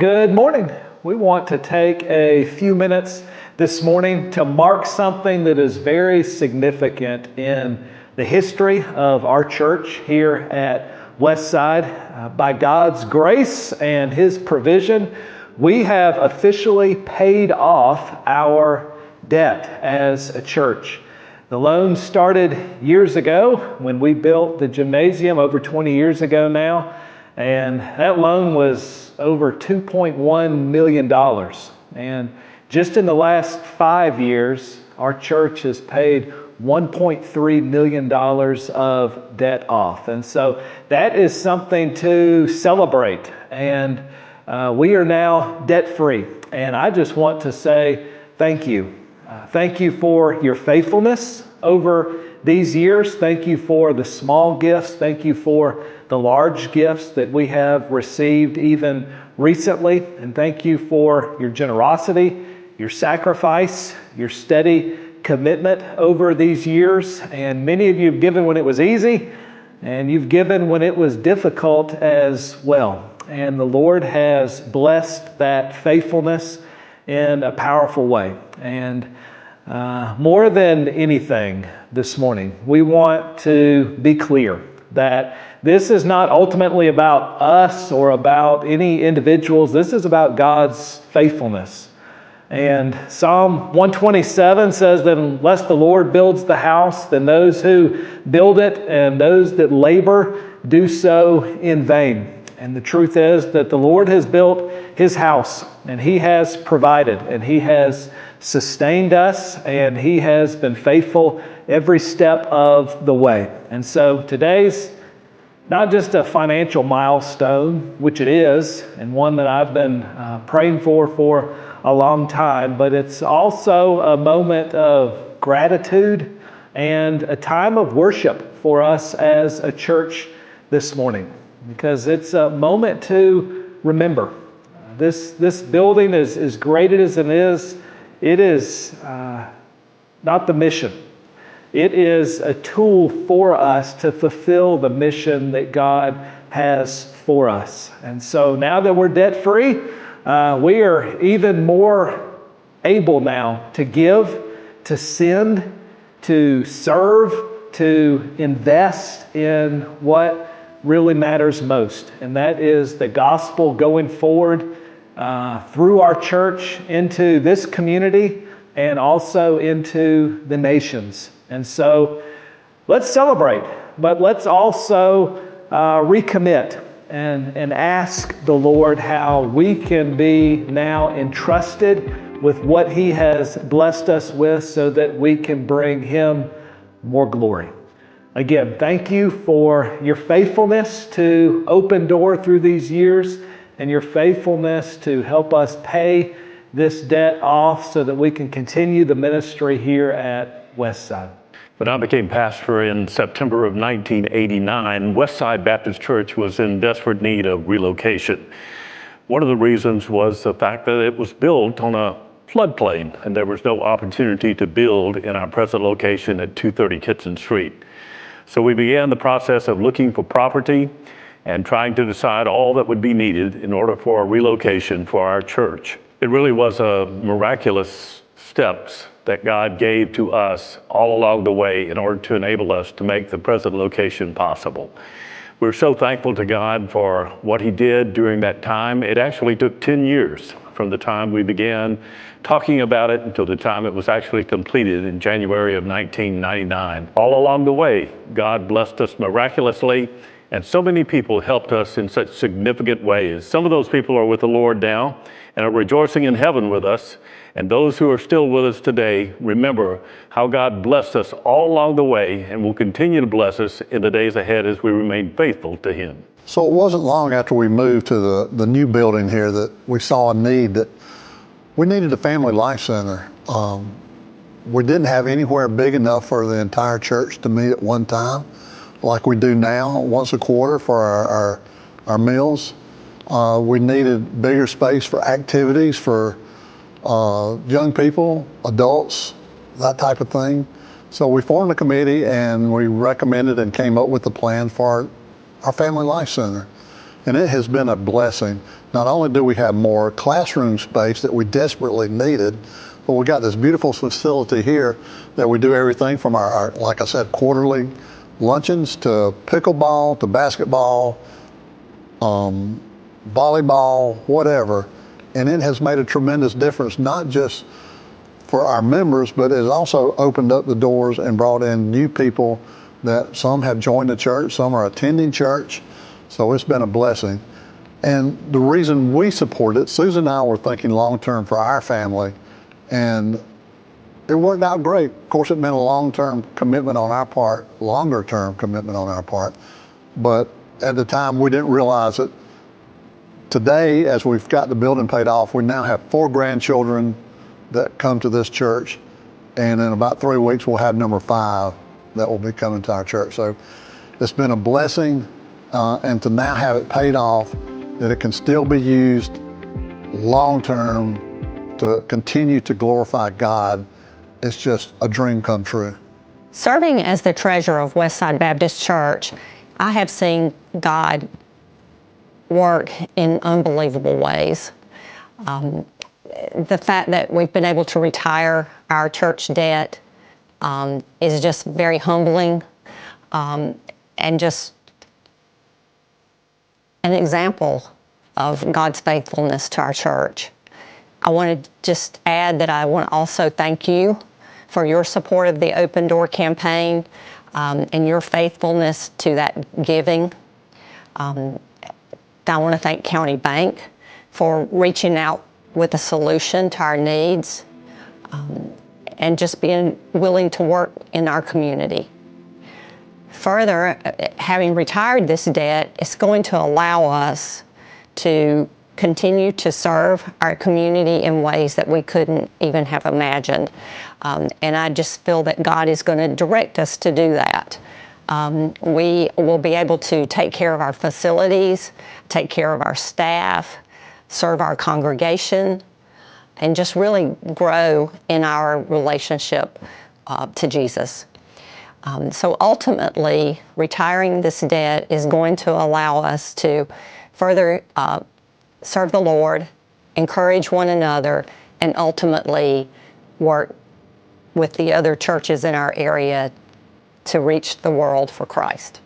Good morning. We want to take a few minutes this morning to mark something that is very significant in the history of our church here at Westside. By God's grace and His provision, we have officially paid off our debt as a church. The loan started years ago when we built the gymnasium over 20 years ago now. And that loan was over $2.1 million. And just in the last 5 years, our church has paid $1.3 million of debt off. And so that is something to celebrate. And we are now debt-free. And I just want to say thank you. Thank you for your faithfulness over these years. Thank you for the small gifts. Thank you for the large gifts that we have received even recently. And thank you for your generosity, your sacrifice, your steady commitment over these years. And many of you have given when it was easy, and you've given when it was difficult as well. And the Lord has blessed that faithfulness in a powerful way. And more than anything this morning, we want to be clear that this is not ultimately about us or about any individuals. This is about God's faithfulness. And Psalm 127 says that unless the Lord builds the house, then those who build it and those that labor do so in vain. And the truth is that the Lord has built His house, and He has provided, and He has sustained us, and He has been faithful every step of the way. And so today's not just a financial milestone, which it is, and one that I've been praying for a long time, but it's also a moment of gratitude and a time of worship for us as a church this morning, because it's a moment to remember. This building is as great as it is. It is not the mission. It is a tool for us to fulfill the mission that God has for us. And so now that we're debt-free, we are even more able now to give, to send, to serve, to invest in what really matters most. And that is the gospel going forward through our church into this community and also into the nations. And so let's celebrate, but let's also recommit and ask the Lord how we can be now entrusted with what He has blessed us with so that we can bring Him more glory. Again, thank you for your faithfulness to Open Door through these years and your faithfulness to help us pay this debt off so that we can continue the ministry here at Westside. When I became pastor in September of 1989, Westside Baptist Church was in desperate need of relocation. One of the reasons was the fact that it was built on a floodplain and there was no opportunity to build in our present location at 230 Kitson Street. So we began the process of looking for property and trying to decide all that would be needed in order for a relocation for our church. It really was a miraculous steps that God gave to us all along the way in order to enable us to make the present location possible. We're so thankful to God for what He did during that time. It actually took 10 years from the time we began talking about it until the time it was actually completed in January of 1999. All along the way, God blessed us miraculously, and so many people helped us in such significant ways. Some of those people are with the Lord now and are rejoicing in heaven with us. And those who are still with us today, remember how God blessed us all along the way and will continue to bless us in the days ahead as we remain faithful to Him. So it wasn't long after we moved to the new building here that we saw a need that we needed a family life center. We didn't have anywhere big enough for the entire church to meet at one time, like we do now, once a quarter for our meals. We needed bigger space for activities for young people, adults, that type of thing. So we formed a committee and we recommended and came up with a plan for our Family Life Center. and it has been a blessing. Not only do we have more classroom space that we desperately needed, but we got this beautiful facility here that we do everything from our like I said, quarterly luncheons to pickleball to basketball, volleyball, whatever. And it has made a tremendous difference, not just for our members, but it has also opened up the doors and brought in new people that some have joined the church, some are attending church. So it's been a blessing. And the reason we support it, Susan and I were thinking long-term for our family, and it worked out great. Of course, it meant a long-term commitment on our part, longer-term commitment on our part. But at the time, we didn't realize it. Today, as we've got the building paid off, we now have 4 grandchildren that come to this church. And in about 3 weeks, we'll have number 5 that will be coming to our church. So it's been a blessing, and to now have it paid off, that it can still be used long-term to continue to glorify God, it's just a dream come true. Serving as the treasurer of Westside Baptist Church, I have seen God work in unbelievable ways. The fact that we've been able to retire our church debt is just very humbling, and just an example of God's faithfulness to our church. I want to just add that I want to also thank you for your support of the Open Door campaign, and your faithfulness to that giving. I want to thank County Bank for reaching out with a solution to our needs, and just being willing to work in our community. Further, having retired this debt, it's going to allow us to continue to serve our community in ways that we couldn't even have imagined. And I just feel that God is going to direct us to do that. We will be able to take care of our facilities, take care of our staff, serve our congregation, and just really grow in our relationship to Jesus. So ultimately, retiring this debt is going to allow us to further serve the Lord, encourage one another, and ultimately work with the other churches in our area to reach the world for Christ.